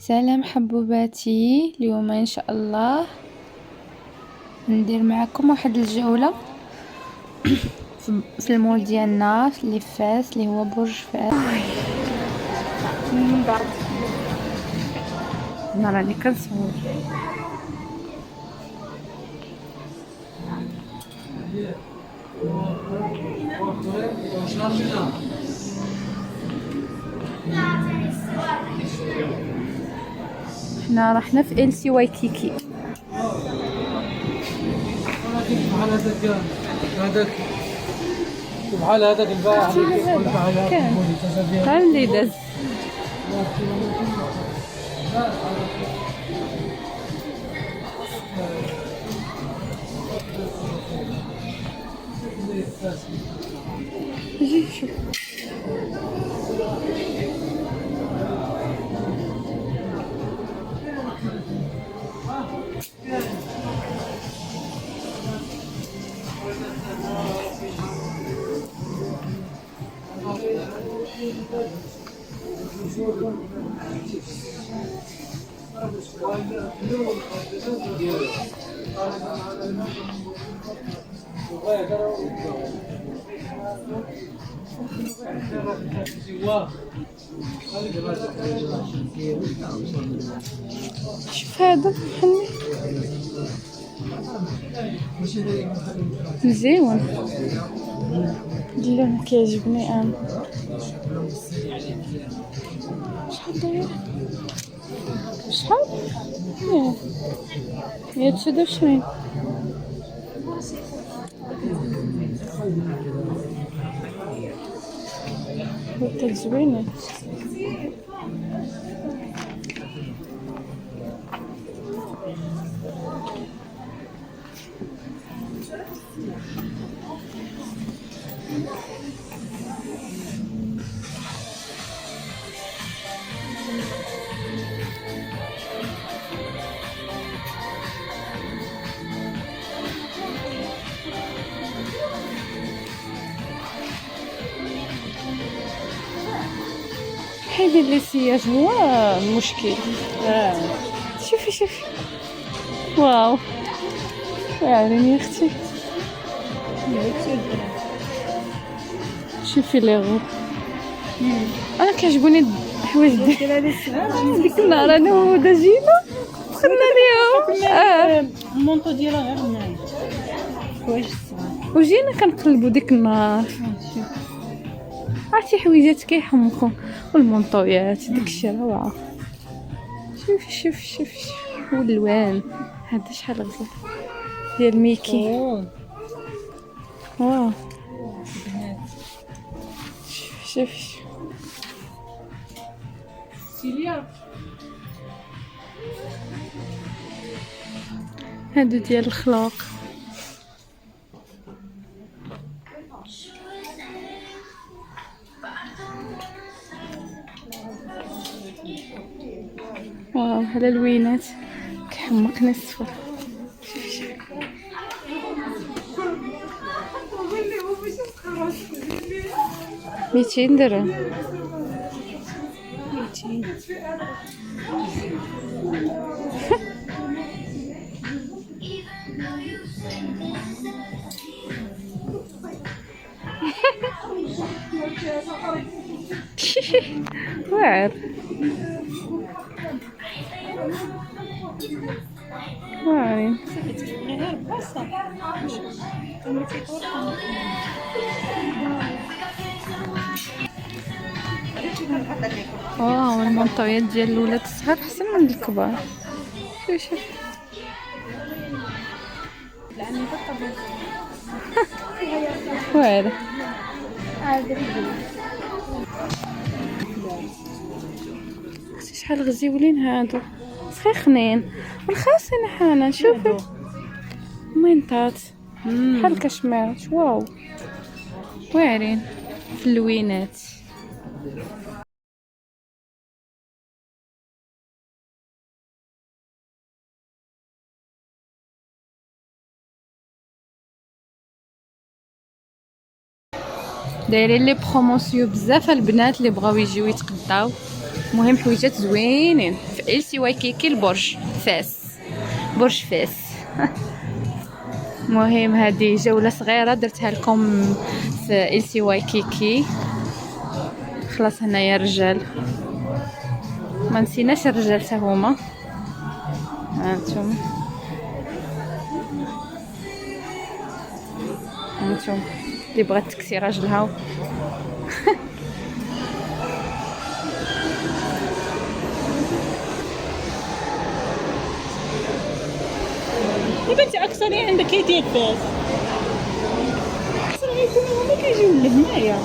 سلام حبوباتي، اليوم ان شاء الله ندير معكم واحد الجولة في المول ديالنا اللي في فاس، اللي هو برج فاس. من بعد انا راني كنصور. حنا رحنا في LC وايكيكي. بحال هذاك البارح كان اللي داز جي شوف. شوف هذا محلي مزيون، اللون كيعجبني انا. شحال داير؟ شحال؟ 129. هكا زوينة. حيدي لي السياج هو المشكل. شوفي شوفي، واو واعرين يا اختي. شوفي لي غور، انا كيعجبوني الحوايج ديك النهار انا وهدى جينا دخلنا ليهم المونطو ديالها غير نايت حوايج صغار وجينا كنقلبوا ديك النهار. عرفتي حويجات كيحمقوا والمونطويات داكشي روعه. شوفي شوفي شوفي والالوان. هذا شحال غزال ديال ميكي. واو شوفي سيليا. هادو ديال الخلاق. واو على الوينات كيحمقني الصفر. 200 درهم. 200. واعر واعرين. واو المنطويات ديال الولاد الصغار احسن من الكبار. شوف واعر. شحال غزيولين هادو، سخيخنين ورخاصين حالا. شوفي مينطات بحال كشميرات. واو واعرين في اللوينات. دايرين لي بروموسيون بزاف البنات اللي بغاو يجيو يتقداو. مهم حويجات زوينين في إلسي وايكيكي البرج فاس، برج فاس. مهم هذه جولة صغيرة درتها لكم في إلسي وايكيكي. خلاص هنايا الرجال، ما نسيناش الرجال حتى هما. هانتوما هانتوما اللي بغات تكسي راجلها. يا بنتي اكثر عندك كي ديال باس اكثر يكونوا هما كيجيو لهنايا.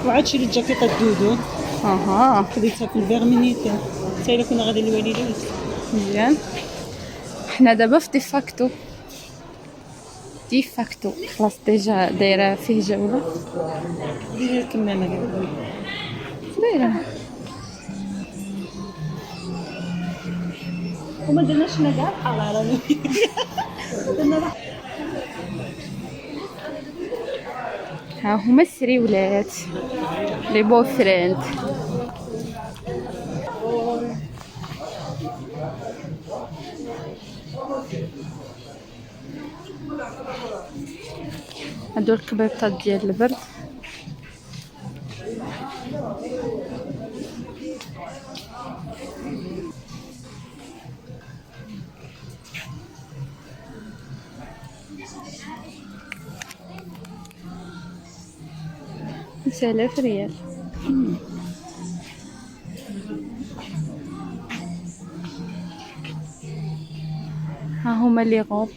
وعاد شريت جاكيطه دودو اها خديتها في البيرمينيتا حتى الا كنا غادي للوالدين. مزيان. حنا دابا في ديفاكتو خلاص ديجا دايره فيه جوله. ديري الكمامه كاع دايره وما درناش حنا كاع بحال راني درنا ها هما السريولات لي بو فريند. هادو الكبيبطات ديال البرد. سلاف ريال. ها هما لي غوب.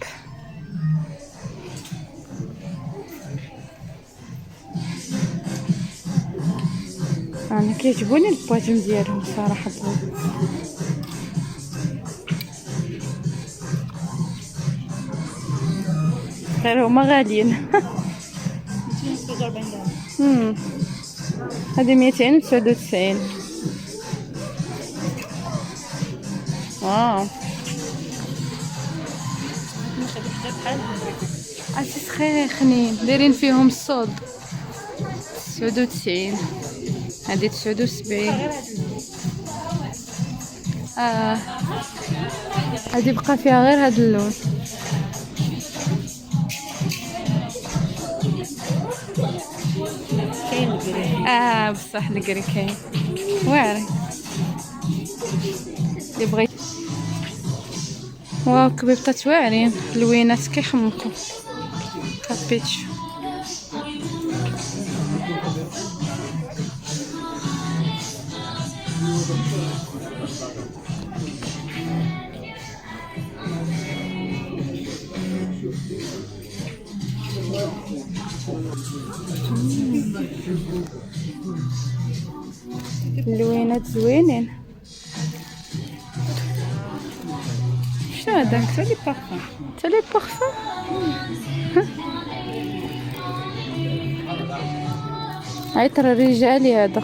انا كيعجبوني البواجم ديالهم صراحه. غير هما غاليين. 249 درهم. هذه 299. واو عرفتي سخيخنين دايرين فيهم الصوت. 99 هذه 79. هذه بقى فيها غير هذا اللون. كاين الكريم بصح الكري كاين واعرين اللي بغيت. واو كبيبطات واعرين لوينات كيحمقوا. كابيتشو اللوينات زوينين. شنو هذاك؟ حتى لي بارفان حتى لي بارفان. عطر الرجالي هذا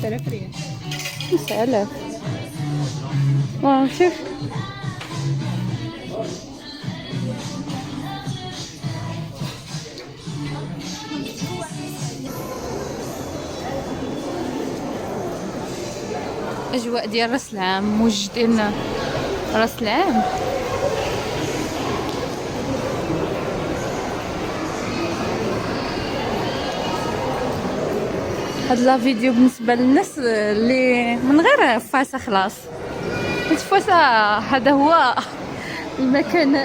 3000 ريال. 9000. واو شوف اجواء ديال راس العام، موجدين راس العام. هاد لا فيديو بالنسبه للناس اللي من غير فاسا خلاص. حيت فاسا هذا هو المكان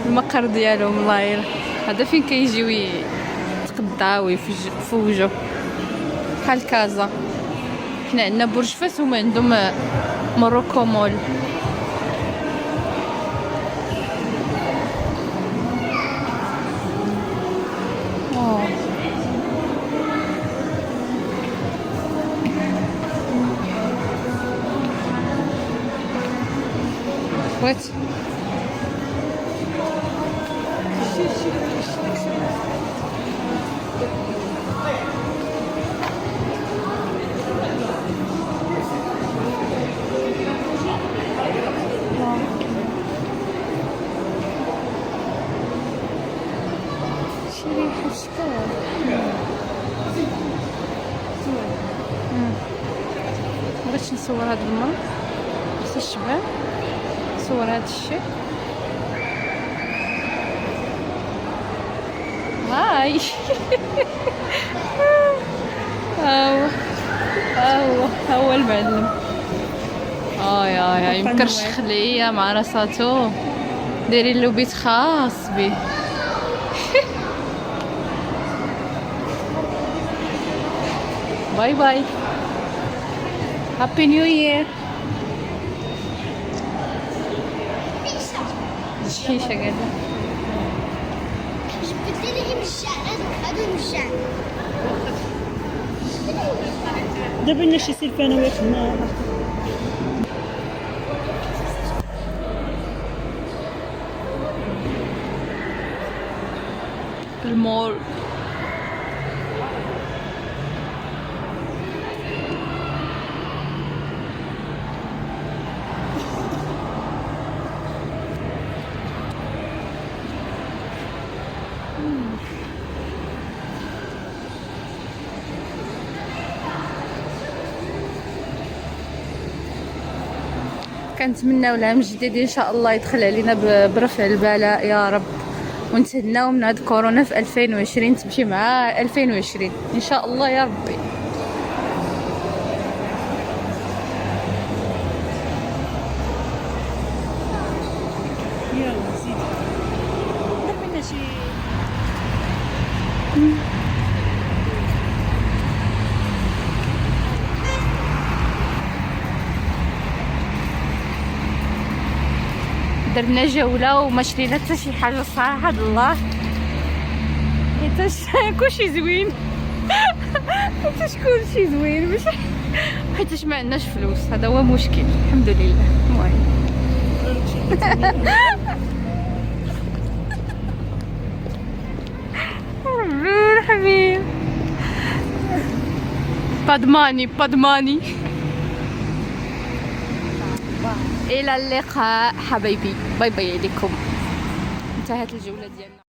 المقر ديالهم. الله يرحم هذا فين كيجيو يتقداو ويفوجوا بحال كازا. حنا عندنا برج فاس هما عندهم موروكو مول. بغيت شريحة شكال باش نصور هاد المرة بس الشباب نصور هاد الشيء. هاي هو المعلم. يا مكرشخ ليا مع راساتو دايرين له بيت خاص به. باي باي هابي نيو يير. شحيشه قاعده جبت لي مشان هذا مشان دابا لنا شي سلفانه ويخدمها. المول. كنتمناو العام الجديد ان شاء الله يدخل علينا برفع البلاء يا رب، ونتهناو من هاد كورونا في 2020 تمشي مع 2020 ان شاء الله يا ربي. يلا زيد دابا لنا شي درنا جوله وما شرينا حتى شي حاجه الصراحه د الله، حيت كلشي زوين. حيت كلشي زوين باش حيت ما عندناش فلوس، هذا هو مشكل. الحمد لله. المهم حبيب بادماني. الى اللقاء حبايبي، باي باي عليكم. انتهت الجوله ديالنا.